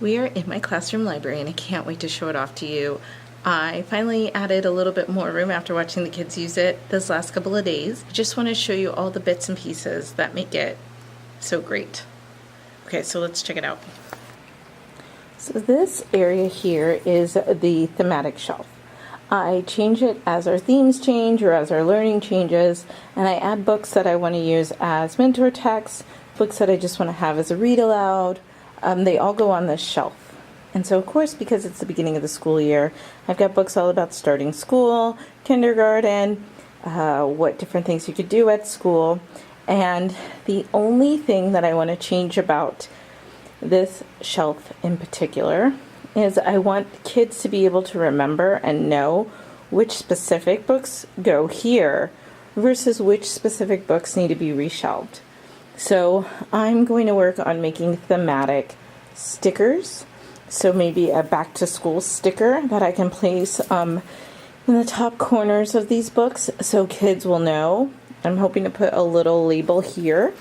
We are in my classroom library and I can't wait to show it off to you. I finally added a little bit more room after watching the kids use it this last couple of days. I just want to show you all the bits and pieces that make it so great. Okay, so let's check it out. So this area here is the thematic shelf. I change it as our themes change or as our learning changes, and I add books that I want to use as mentor texts, books that I just want to have as a read aloud. They all go on this shelf. And so of course, because it's the beginning of the school year, I've got books all about starting school, kindergarten, what different things you could do at school. And the only thing that I want to change about this shelf in particular is I want kids to be able to remember and know which specific books go here versus which specific books need to be reshelved. So I'm going to work on making thematic stickers. So maybe a back to school sticker that I can place in the top corners of these books so kids will know. I'm hoping to put a little label here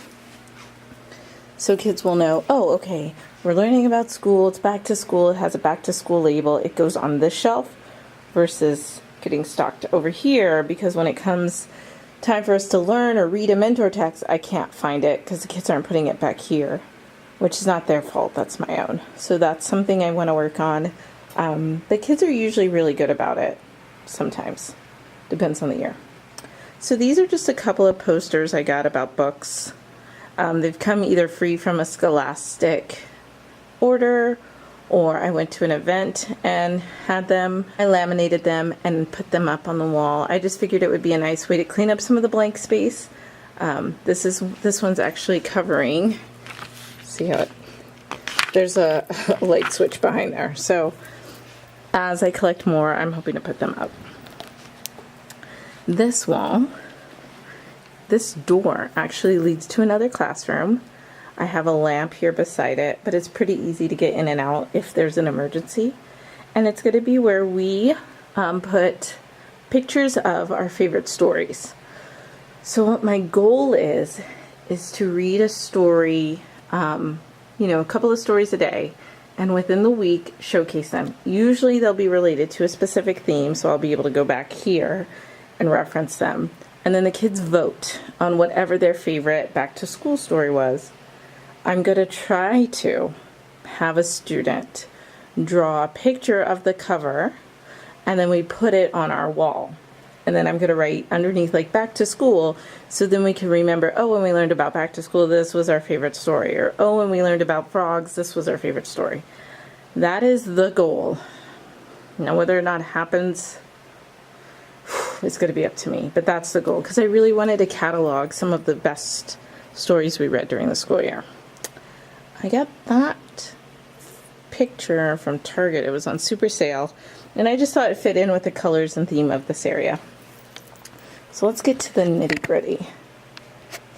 so kids will know, oh, okay, we're learning about school, it's back to school, it has a back to school label, it goes on this shelf versus getting stocked over here, because when it comes time for us to learn or read a mentor text, I can't find it because the kids aren't putting it back here, which is not their fault, that's my own. So that's something I want to work on. The kids are usually really good about it, sometimes, depends on the year. So these are just a couple of posters I got about books. They've come either free from a Scholastic order, or I went to an event and had them. I laminated them and put them up on the wall. I just figured it would be a nice way to clean up some of the blank space. This one's actually covering. See how there's a light switch behind there. So as I collect more, I'm hoping to put them up. This wall, this door actually leads to another classroom. I have a lamp here beside it, but it's pretty easy to get in and out if there's an emergency. And it's going to be where we put pictures of our favorite stories. So what my goal is to read a story, a couple of stories a day, and within the week showcase them. Usually they'll be related to a specific theme, so I'll be able to go back here and reference them. And then the kids vote on whatever their favorite back to school story was. I'm going to try to have a student draw a picture of the cover, and then we put it on our wall. And then I'm going to write underneath, like, back to school, so then we can remember, oh, when we learned about back to school, this was our favorite story. Or, oh, when we learned about frogs, this was our favorite story. That is the goal. Now, whether or not it happens, it's going to be up to me. But that's the goal, because I really wanted to catalog some of the best stories we read during the school year. I got that picture from Target. It was on super sale, and I just thought it fit in with the colors and theme of this area. So let's get to the nitty-gritty.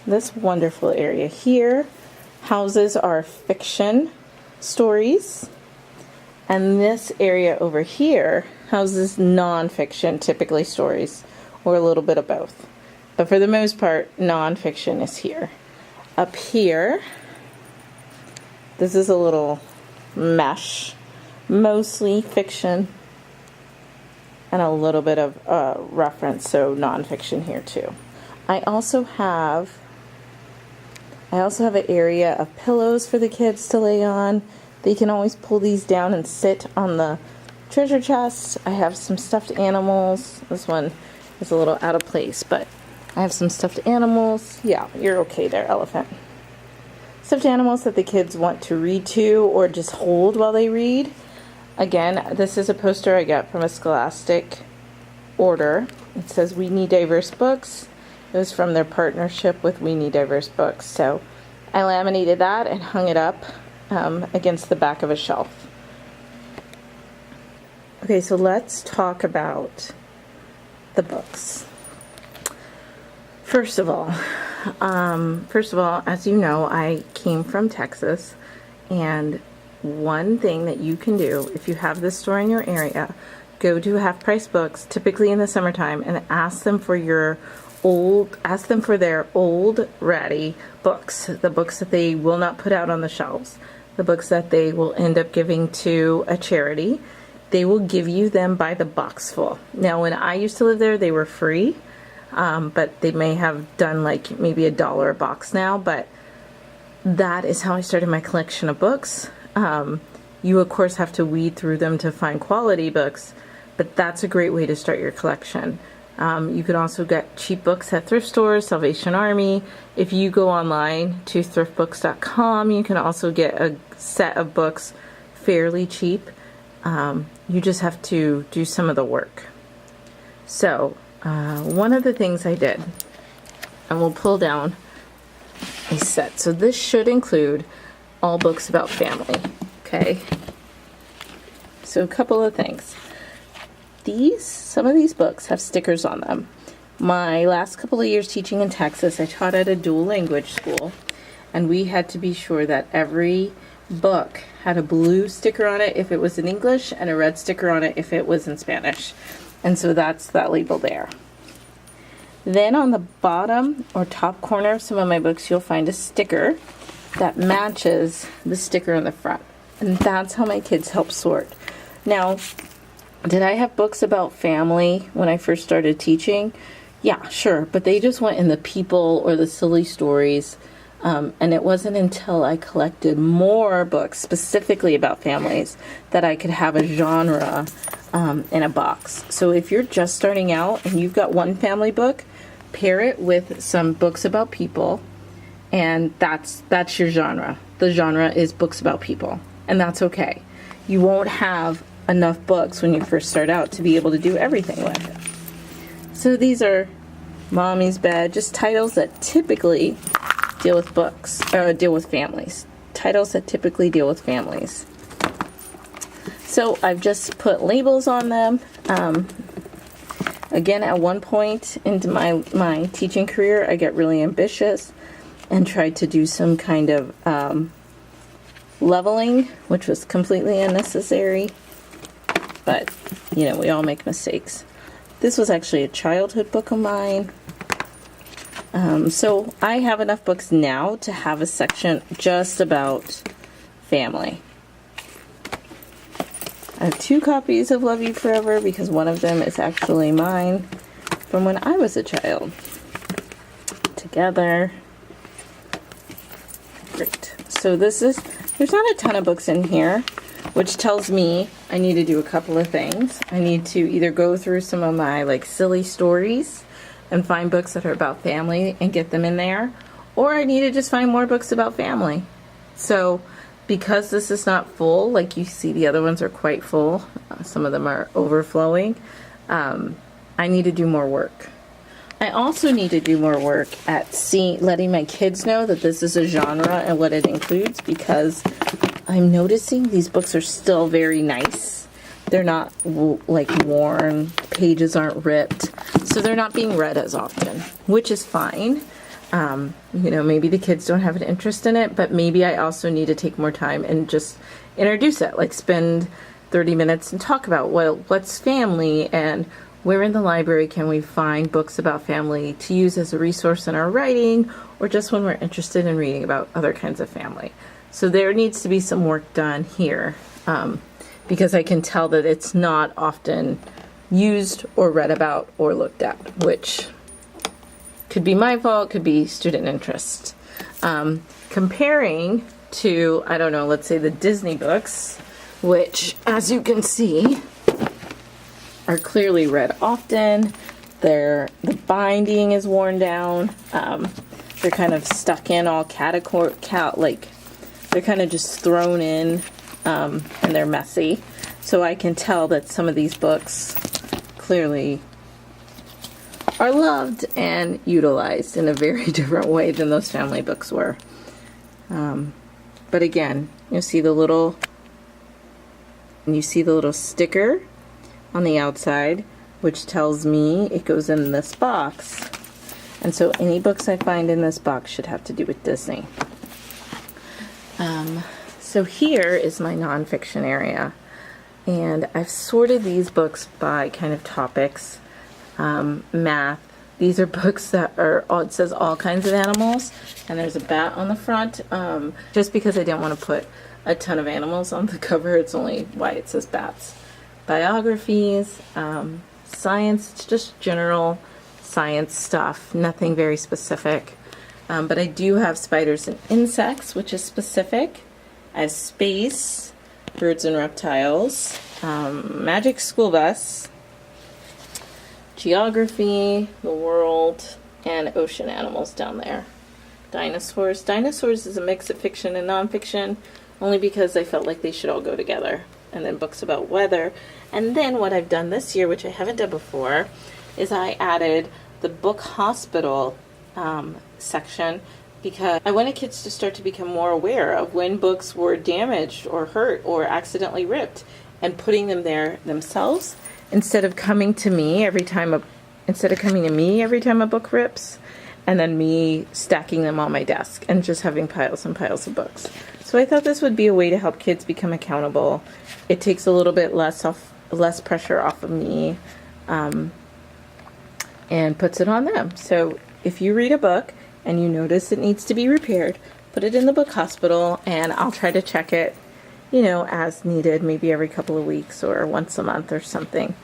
This wonderful area here houses our fiction stories, and this area over here houses nonfiction, typically stories, or a little bit of both. But for the most part, nonfiction is here. Up here, this is a little mesh, mostly fiction, and a little bit of reference, so nonfiction here too. I also have an area of pillows for the kids to lay on. They can always pull these down and sit on the treasure chest. I have some stuffed animals. This one is a little out of place, but I have some stuffed animals. Yeah, you're okay there, elephant. Stuffed animals that the kids want to read to or just hold while they read. Again, this is a poster I got from a Scholastic order. It says We Need Diverse Books. It was from their partnership with We Need Diverse Books. So I laminated that and hung it up against the back of a shelf. Okay, so let's talk about the books. First of all, as you know, I came from Texas, and one thing that you can do if you have this store in your area, go to Half Price Books, typically in the summertime, and ask them for their old ratty books, the books that they will not put out on the shelves. the books that they will end up giving to a charity, they will give you them by the box full. Now, when I used to live there, they were free, but they may have done like maybe $1 a box now, but that is how I started my collection of books. You, of course, have to weed through them to find quality books, but that's a great way to start your collection. You can also get cheap books at thrift stores, Salvation Army. If you go online to thriftbooks.com, you can also get a set of books fairly cheap. You just have to do some of the work. So, one of the things I did, and we'll pull down a set. So this should include all books about family, okay? So a couple of things. Some of these books have stickers on them. My last couple of years teaching in Texas, I taught at a dual language school, and we had to be sure that every book had a blue sticker on it if it was in English and a red sticker on it if it was in Spanish. And so that's that label there. Then on the bottom or top corner of some of my books, you'll find a sticker that matches the sticker on the front. And that's how my kids help sort. Now, did I have books about family when I first started teaching? Yeah, sure. But they just went in the people or the silly stories. And it wasn't until I collected more books specifically about families that I could have a genre in a box. So if you're just starting out and you've got one family book, pair it with some books about people, and that's your genre. The genre is books about people, and that's okay. You won't have enough books when you first start out to be able to do everything with. So these are Mommy's Bed, just titles that typically deal with books, or deal with families. Titles that typically deal with families. So I've just put labels on them. Again, at one point into my teaching career, I got really ambitious and tried to do some kind of leveling, which was completely unnecessary. But, you know, we all make mistakes. This was actually a childhood book of mine. So I have enough books now to have a section just about family. I have 2 copies of Love You Forever because one of them is actually mine from when I was a child. Together. Great. So there's not a ton of books in here, which tells me I need to do a couple of things. I need to either go through some of my like silly stories and find books that are about family and get them in there, or I need to just find more books about family. So because this is not full, like you see the other ones are quite full, some of them are overflowing, I need to do more work. I also need to do more work at letting my kids know that this is a genre and what it includes, because I'm noticing these books are still very nice. They're not like worn, pages aren't ripped, so they're not being read as often, which is fine. You know, maybe the kids don't have an interest in it, but maybe I also need to take more time and just introduce it, like spend 30 minutes and talk about, well, what's family and where in the library can we find books about family to use as a resource in our writing, or just when we're interested in reading about other kinds of family. So there needs to be some work done here, because I can tell that it's not often used or read about or looked at, which could be my fault, could be student interest. Comparing to, I don't know, let's say the Disney books, which, as you can see, are clearly read often. The binding is worn down. They're kind of stuck in all like they're kind of just thrown in, and they're messy. So I can tell that some of these books clearly are loved and utilized in a very different way than those family books were. But again, you see the little sticker on the outside, which tells me it goes in this box. And so any books I find in this box should have to do with Disney. So here is my nonfiction area. And I've sorted these books by kind of topics. Math. These are books that are, it says all kinds of animals, and there's a bat on the front, just because I didn't want to put a ton of animals on the cover. It's only why it says bats. Biographies, science, just general science stuff, nothing very specific. But I do have spiders and insects, which is specific. I have space, birds and reptiles, magic school bus, geography, the world, and ocean animals down there. Dinosaurs. Dinosaurs is a mix of fiction and nonfiction, only because I felt like they should all go together. And then books about weather. And then what I've done this year, which I haven't done before, is I added the book hospital section, because I wanted kids to start to become more aware of when books were damaged or hurt or accidentally ripped, and putting them there themselves instead of coming to me every time a book rips, and then me stacking them on my desk and just having piles and piles of books. So I thought this would be a way to help kids become accountable. It takes a little bit less pressure off of me, and puts it on them. So if you read a book and you notice it needs to be repaired, put it in the book hospital, and I'll try to check it, as needed, maybe every couple of weeks or once a month or something.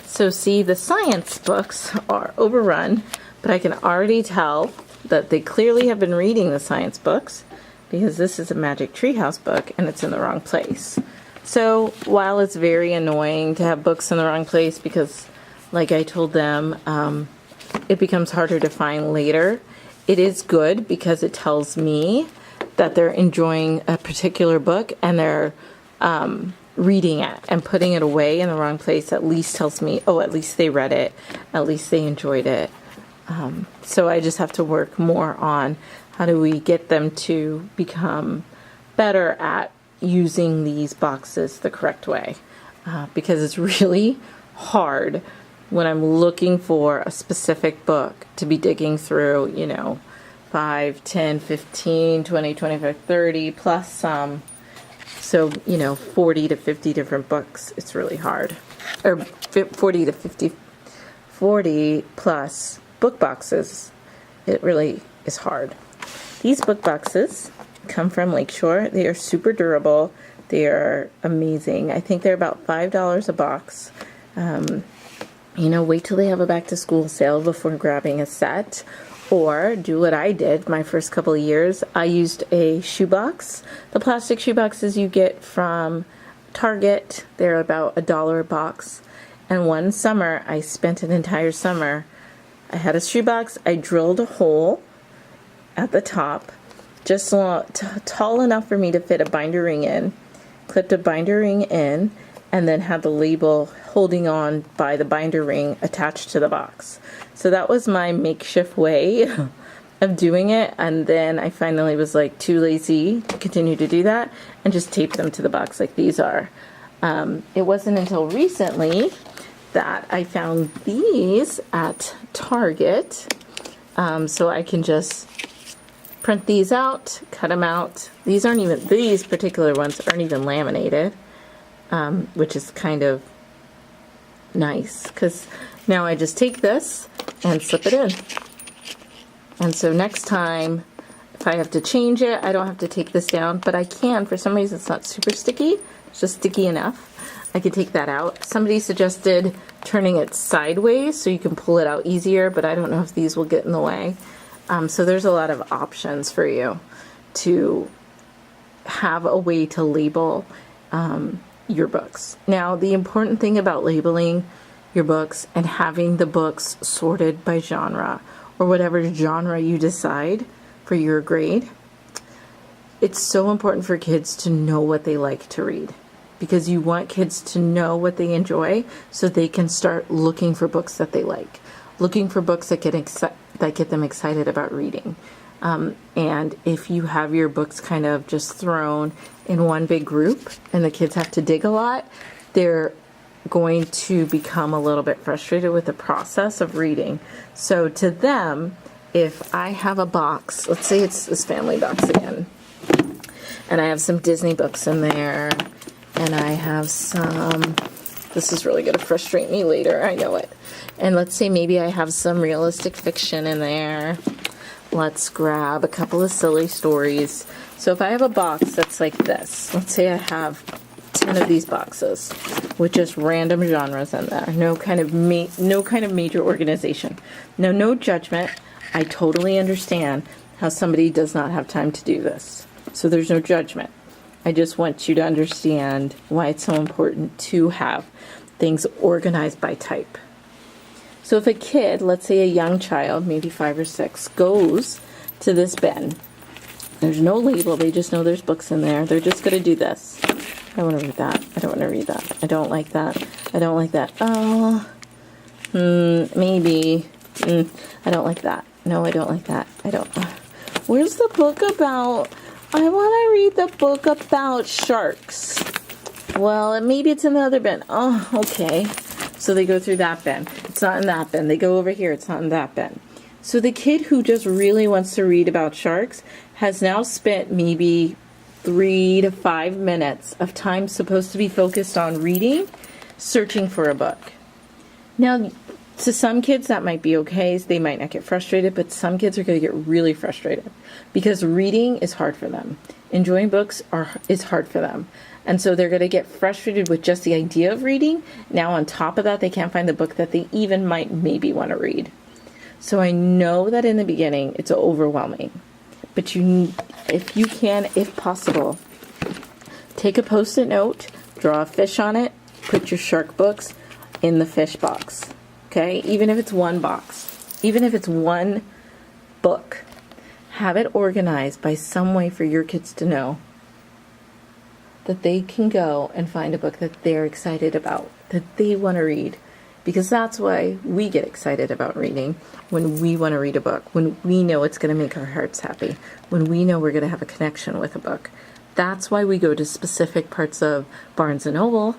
So see, the science books are overrun, but I can already tell that they clearly have been reading the science books, because this is a Magic Treehouse book and it's in the wrong place. So while it's very annoying to have books in the wrong place, because like I told them, it becomes harder to find later, it is good because it tells me that they're enjoying a particular book and they're reading it, and putting it away in the wrong place at least tells me, oh, at least they read it, at least they enjoyed it. So I just have to work more on how do we get them to become better at using these boxes the correct way, because it's really hard when I'm looking for a specific book to be digging through, 5, 10, 15, 20, 25, 30 plus some. So, 40 to 50 different books. It's really hard. Or 40 to 50, 40 plus book boxes. It really is hard. These book boxes come from Lakeshore. They are super durable. They are amazing. I think they're about $5 a box. Wait till they have a back to school sale before grabbing a set, or do what I did my first couple of years. I used a shoebox, the plastic shoeboxes you get from Target. They're about $1 a box. And one summer, I spent an entire summer. I had a shoebox. I drilled a hole at the top, just tall enough for me to fit a binder ring in, clipped a binder ring in, and then had the label holding on by the binder ring attached to the box. So that was my makeshift way of doing it. And then I finally was too lazy to continue to do that and just taped them to the box like these are. It wasn't until recently that I found these at Target. So I can just print these out, cut them out. These particular ones aren't even laminated. Which is kind of nice, because now I just take this and slip it in. And so next time, if I have to change it, I don't have to take this down, but I can. For some reason, it's not super sticky. It's just sticky enough. I could take that out. Somebody suggested turning it sideways so you can pull it out easier, but I don't know if these will get in the way. So there's a lot of options for you to have a way to label your books. Now, the important thing about labeling your books and having the books sorted by genre, or whatever genre you decide for your grade, it's so important for kids to know what they like to read, because you want kids to know what they enjoy so they can start looking for books that they like, looking for books that get them excited about reading. And if you have your books kind of just thrown in one big group and the kids have to dig a lot, they're going to become a little bit frustrated with the process of reading. So to them, if I have a box, let's say it's this family box again, and I have some Disney books in there, and I have some, this is really going to frustrate me later, I know it. And let's say maybe I have some realistic fiction in there. Let's grab a couple of silly stories. So if I have a box that's like this, let's say I have 10 of these boxes with just random genres in there, no kind of major organization. Now, no judgment. I totally understand how somebody does not have time to do this. So there's no judgment. I just want you to understand why it's so important to have things organized by type. So if a kid, let's say a young child, maybe 5 or 6, goes to this bin, there's no label, they just know there's books in there. They're just going to do this. I want to read that. I don't want to read that. I don't like that. I don't like that. Oh, maybe. I don't like that. No, I don't like that. I don't. Where's the book about? I want to read the book about sharks. Well, maybe it's in the other bin. Oh, okay. So they go through that bin. It's not in that bin. They go over here. It's not in that bin. So the kid who just really wants to read about sharks has now spent maybe 3 to 5 minutes of time supposed to be focused on reading, searching for a book. Now, to some kids that might be okay, they might not get frustrated, but some kids are going to get really frustrated because reading is hard for them. Enjoying books is hard for them. And so they're going to get frustrated with just the idea of reading. Now on top of that, they can't find the book that they even might maybe want to read. So I know that in the beginning it's overwhelming. But if you can, if possible, take a Post-it note, draw a fish on it, put your shark books in the fish box. Okay? Even if it's one box. Even if it's one book. Have it organized by some way for your kids to know that they can go and find a book that they're excited about, that they want to read. Because that's why we get excited about reading, when we want to read a book, when we know it's going to make our hearts happy, when we know we're going to have a connection with a book. That's why we go to specific parts of Barnes & Noble.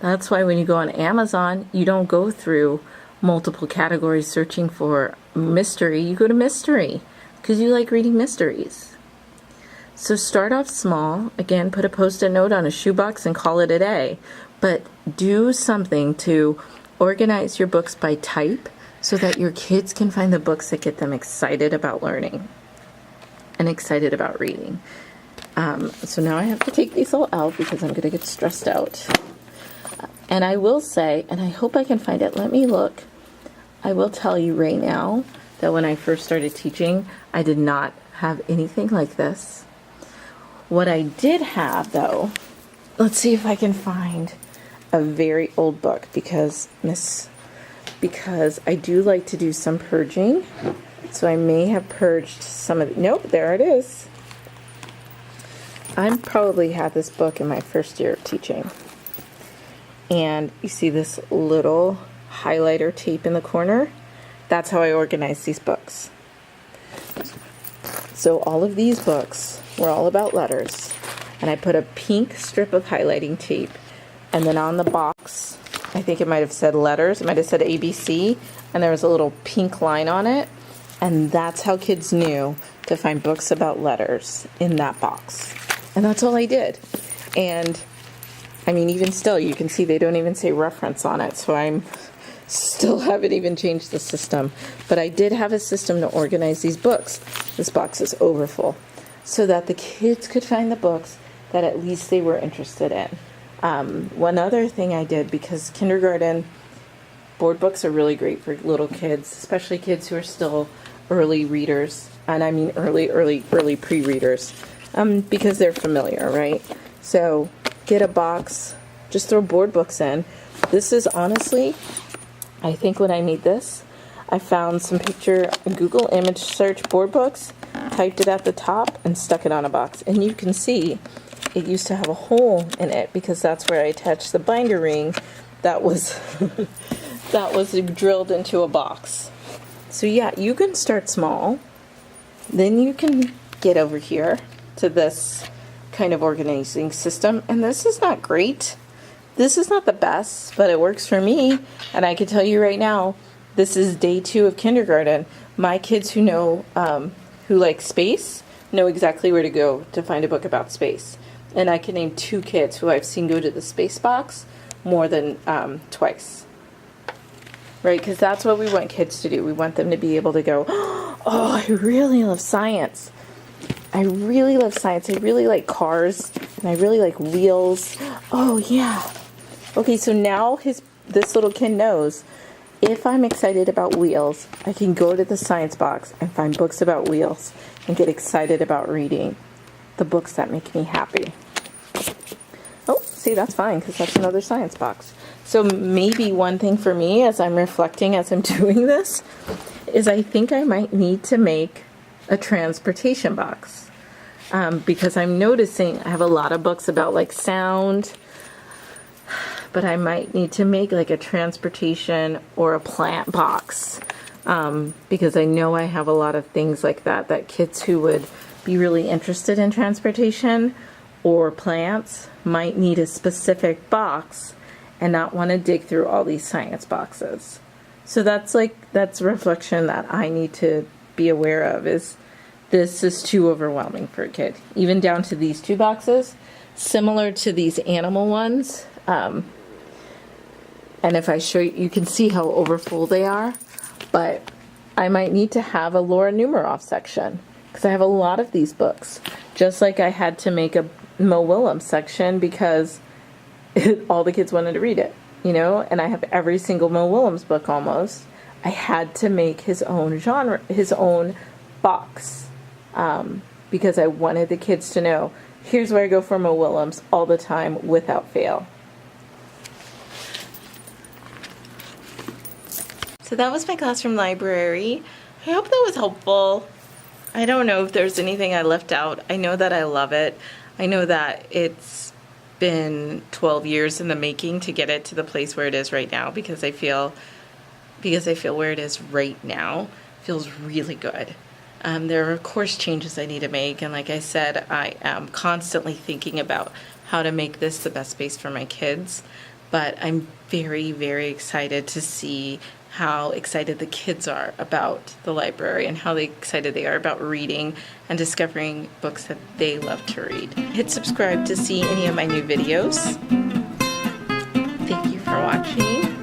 That's why when you go on Amazon, you don't go through multiple categories searching for mystery. You go to mystery because you like reading mysteries. So start off small. Again, put a Post-it note on a shoebox and call it a day. But do something to organize your books by type so that your kids can find the books that get them excited about learning and excited about reading. So now I have to take these all out because I'm going to get stressed out. And I will say, and I hope I can find it, let me look. I will tell you right now that when I first started teaching, I did not have anything like this. What I did have, though, let's see if I can find a very old book because I do like to do some purging. So I may have purged some of it. Nope, there it is. I probably had this book in my first year of teaching. And you see this little highlighter tape in the corner? That's how I organize these books. So all of these books were all about letters. And I put a pink strip of highlighting tape. And then on the box, I think it might have said letters. It might have said ABC. And there was a little pink line on it. And that's how kids knew to find books about letters in that box. And that's all I did. And I mean, even still, you can see they don't even say reference on it. So I'm still haven't even changed the system. But I did have a system to organize these books. This box is overfull. So that the kids could find the books that at least they were interested in. One other thing I did, because kindergarten board books are really great for little kids, especially kids who are still early readers. And I mean early pre-readers. Because they're familiar, right? So get a box, just throw board books in. This is honestly, I think when I made this, I found some Google image search board books, typed it at the top, and stuck it on a box. And you can see it used to have a hole in it because that's where I attached the binder ring that was that was drilled into a box. So yeah, you can start small. Then you can get over here to this kind of organizing system. And this is not great. This is not the best, but it works for me. And I can tell you right now, this is day 2 of kindergarten. My kids who know, who like space, know exactly where to go to find a book about space. And I can name 2 kids who I've seen go to the space box more than twice. Right? Because that's what we want kids to do. We want them to be able to go, oh, I really love science. I really love science. I really like cars, and I really like wheels. Oh yeah. Okay, so now this little kid knows if I'm excited about wheels, I can go to the science box and find books about wheels and get excited about reading the books that make me happy. Oh, see, that's fine because that's another science box. So maybe one thing for me as I'm reflecting as I'm doing this is I think I might need to make a transportation box because I'm noticing I have a lot of books about like sound, but I might need to make like a transportation or a plant box because I know I have a lot of things like that kids who would be really interested in transportation or plants might need a specific box and not want to dig through all these science boxes. So that's a reflection that I need to be aware of, is this is too overwhelming for a kid. Even down to these two boxes, similar to these animal ones. And if I show you, you can see how overfull they are. But I might need to have a Laura Numeroff section because I have a lot of these books. Just like I had to make a Mo Willems section because all the kids wanted to read it. You know, and I have every single Mo Willems book almost. I had to make his own genre, his own box, because I wanted the kids to know, here's where I go for Mo Willems all the time without fail. So that was my classroom library. I hope that was helpful. I don't know if there's anything I left out. I know that I love it. I know that it's been 12 years in the making to get it to the place where it is right now, because I feel where it is right now feels really good. There are of course changes I need to make, and like I said, I am constantly thinking about how to make this the best space for my kids, but I'm very, very excited to see how excited the kids are about the library and how excited they are about reading and discovering books that they love to read. Hit subscribe to see any of my new videos. Thank you for watching.